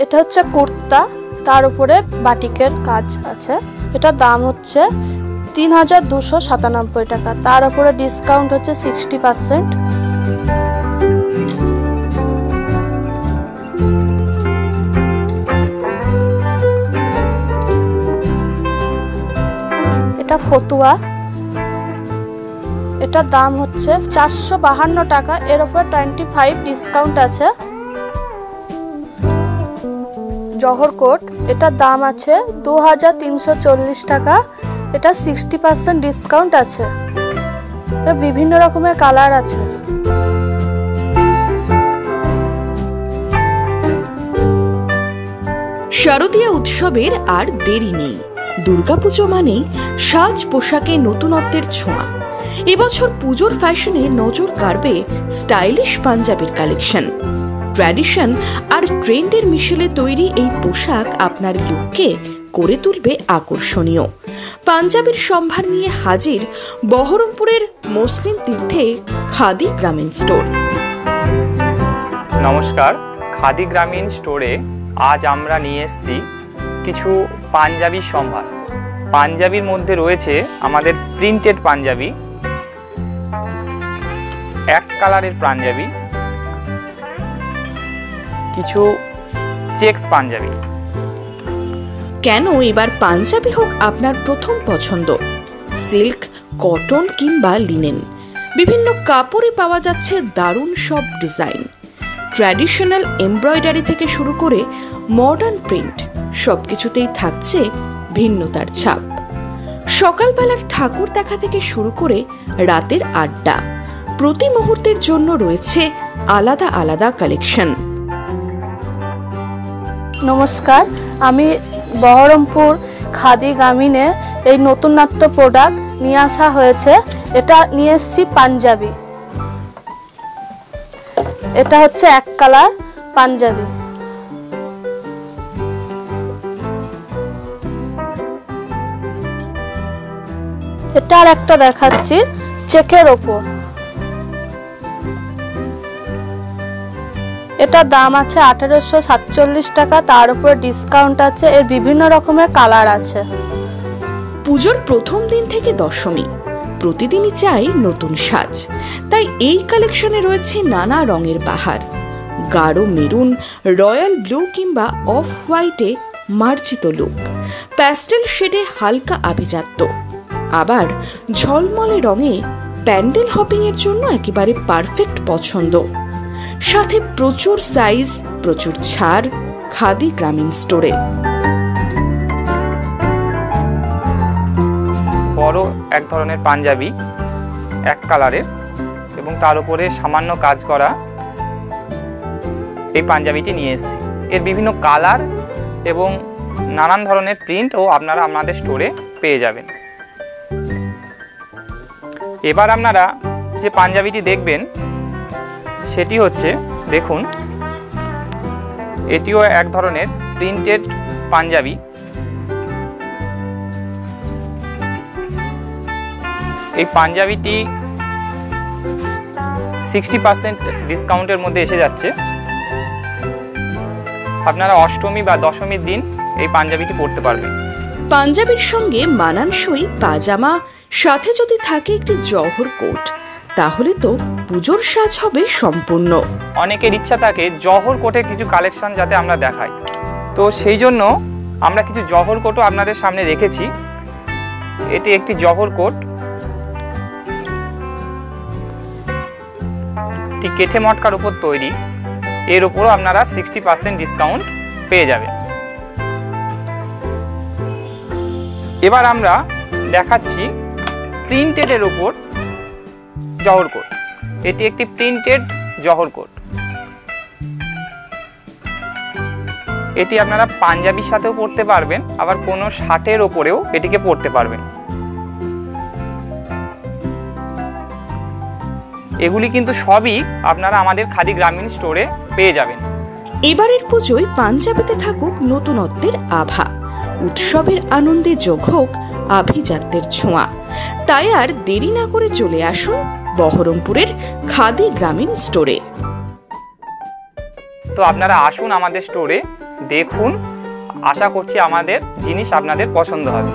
এটা হচ্ছে কুর্তা, তার উপরে বাটিকের কাজ আছে। এটার দাম হচ্ছে ৩,২৯৭ টাকা, তার উপরে ডিসকাউন্ট হচ্ছে 60%। এটা ফতুয়া, এটার দাম হচ্ছে ৪৫২ টাকা, এর উপর 25 ডিসকাউন্ট আছে। জহর কোট, এটার দাম আছে ২,৩৪০ টাকা, এটা 60% ডিসকাউন্ট আছে। এটা বিভিন্ন রকমের কালার আছে। শারদীয়া উৎসবের আর দেরি নেই। দুর্গাপুজো মানেই সাজ পোশাকে নতুনত্বের ছোঁয়া। এবছর পুজোর ফ্যাশনে নজর কাড়বে স্টাইলিশ পাঞ্জাবির কালেকশন। ট্র্যাডিশন আর ট্রেন্ডের মিশেলে তৈরি এই পোশাক আপনার লুককে করে তুলবে আকর্ষণীয়। পাঞ্জাবির সম্ভার নিয়ে হাজির বহরমপুরের মসলিন তীর্থে খাদি গ্রামীণ স্টোর। নমস্কার, খাদি গ্রামীণ স্টোরে আজ আমরা নিয়ে এসেছি কিছু পাঞ্জাবির সম্ভার। পাঞ্জাবির মধ্যে রয়েছে আমাদের প্রিন্টেড পাঞ্জাবি, এক কালারের পাঞ্জাবি, কিছু চেকস পাঞ্জাবি। কেন এবার পাঞ্জাবি হোক আপনার প্রথম পছন্দ? সিল্ক, কটন কিংবা লিনেন, বিভিন্ন কাপড়ে পাওয়া যাচ্ছে দারুণ সব ডিজাইন। ট্র্যাডিশনাল এমব্রয়ডারি থেকে শুরু করে মডার্ন প্রিন্ট, সবকিছুতেই থাকছে ভিন্নতার ছাপ। সকালবেলার ঠাকুর দেখা থেকে শুরু করে রাতের আড্ডা, প্রতি মুহূর্তের জন্য রয়েছে আলাদা আলাদা কালেকশন। নমস্কার, আমি বহরমপুর খাদি গ্রামীণে এই নতুনত্ব প্রোডাক্ট নিয়ে আসা হয়েছে। এটা নিয়ে এসেছি পাঞ্জাবি। এটা হচ্ছে এক কালার পাঞ্জাবি। এটা আর একটা দেখাচ্ছি চেকের ওপর। এটার দাম আছে ১৮৪৭ টাকা, তার উপর ডিসকাউন্ট আছে। এর বিভিন্ন রকমের কালার আছে। পুজোর প্রথম দিন থেকে দশমী, প্রতিদিনই চাই নতুন সাজ। তাই এই কালেকশনে রয়েছে নানা রঙের বাহার। গাঢ় মেরুন, রয়্যাল ব্লু কিংবা অফ হোয়াইটে মার্জিত লুক, প্যাস্টেল শেডে হালকা আভিজাত্য, আবার ঝলমলে রঙে প্যান্ডেল হপিং এর জন্য একেবারে পারফেক্ট পছন্দ। সাথে প্রচুর সাইজ, প্রচুর ছাড় খাদি গ্রামীণ স্টোরে। বড় এক ধরনের পাঞ্জাবি, এক কালারের এবং তার উপরে সামান্য কাজ করা এই পাঞ্জাবিটি নিয়ে এসেছি। এর বিভিন্ন কালার এবং নানান ধরনের প্রিন্টও আপনারা আপনাদের স্টোরে পেয়ে যাবেন। এবার আপনারা যে পাঞ্জাবিটি দেখবেন সেটি হচ্ছে, দেখুন, এটিও এক ধরনের প্রিন্টেড পাঞ্জাবি। এই পাঞ্জাবিটি 60% ডিসকাউন্টের মধ্যে এসে যাচ্ছে। আপনারা অষ্টমী বা দশমীর দিন এই পাঞ্জাবিটি পরতে পারবেন। পাঞ্জাবির সঙ্গে মানানসই পাজামা, সাথে যদি থাকে একটি জহর কোট, তাহলে তো পুজোর সাজ হবে সম্পূর্ণ। অনেকের ইচ্ছা থাকে জহর কোটের কিছু কালেকশন যাতে আমরা দেখাই, তো সেই জন্য আমরা কিছু জহর কোটও আপনাদের সামনে রেখেছি। এটি একটি জহর কোট, এটি কেঠে মটকার উপর তৈরি। এর উপরও আপনারা 60% ডিসকাউন্ট পেয়ে যাবেন। এবার আমরা দেখাচ্ছি প্রিন্টেডের উপর জহর কোট। এটি একটি প্রিন্টেড জহর কোট। এটি আপনারা পাঞ্জাবির সাথেও পরতে পারবেন, আবার কোনো শার্টের ওপরেও এটিকে পরতে পারবেন। এগুলি কিন্তু সবই আপনারা আমাদের খাদি গ্রামীণ স্টোরে পেয়ে যাবেন। এবারের পুজোয় পাঞ্জাবিতে থাকুক নতুনত্বের আভা, উৎসবের আনন্দে যোগ হোক আভিজাত্যের ছোঁয়া। তাই আর দেরি না করে চলে আসুন বহরমপুরের খাদি গ্রামীণ স্টোরে। তো আপনারা আসুন আমাদের স্টোরে দেখুন, আশা করছি আমাদের জিনিস আপনাদের পছন্দ হবে।